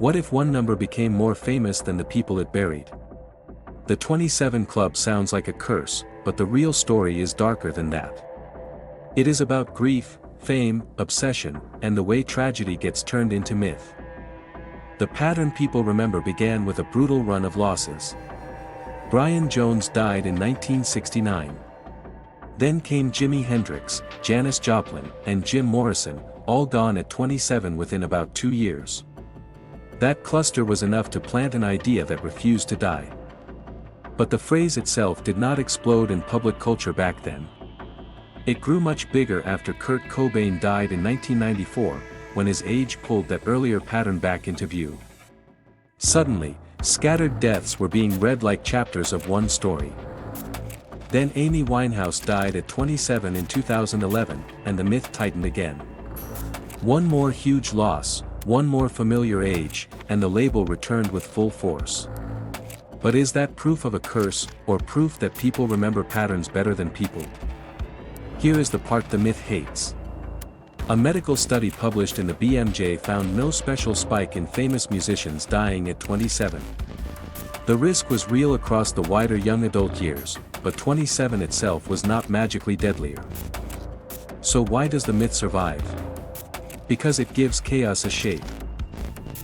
What if one number became more famous than the people it buried? The 27 Club sounds like a curse, but the real story is darker than that. It is about grief, fame, obsession, and the way tragedy gets turned into myth. The pattern people remember began with a brutal run of losses. Brian Jones died in 1969. Then came Jimi Hendrix, Janis Joplin, and Jim Morrison, all gone at 27 within about 2 years. That cluster was enough to plant an idea that refused to die. But the phrase itself did not explode in public culture back then. It grew much bigger after Kurt Cobain died in 1994, when his age pulled that earlier pattern back into view. Suddenly, scattered deaths were being read like chapters of one story. Then Amy Winehouse died at 27 in 2011, and the myth tightened again. One more huge loss, one more familiar age, and the label returned with full force. But is that proof of a curse, or proof that people remember patterns better than people? Here is the part the myth hates. A medical study published in the BMJ found no special spike in famous musicians dying at 27. The risk was real across the wider young adult years, but 27 itself was not magically deadlier. So why does the myth survive? Because it gives chaos a shape.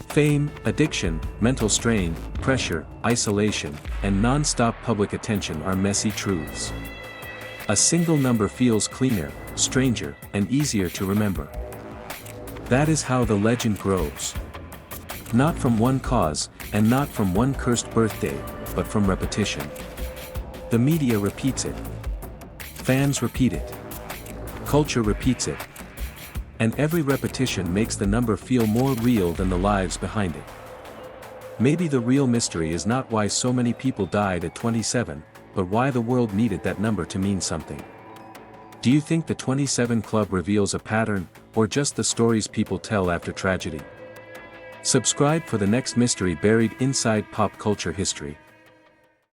Fame, addiction, mental strain, pressure, isolation, and non-stop public attention are messy truths. A single number feels cleaner, stranger, and easier to remember. That is how the legend grows. Not from one cause, and not from one cursed birthday, but from repetition. The media repeats it. Fans repeat it. Culture repeats it. And every repetition makes the number feel more real than the lives behind it. Maybe the real mystery is not why so many people died at 27, but why the world needed that number to mean something. Do you think the 27 Club reveals a pattern, or just the stories people tell after tragedy? Subscribe for the next mystery buried inside pop culture history.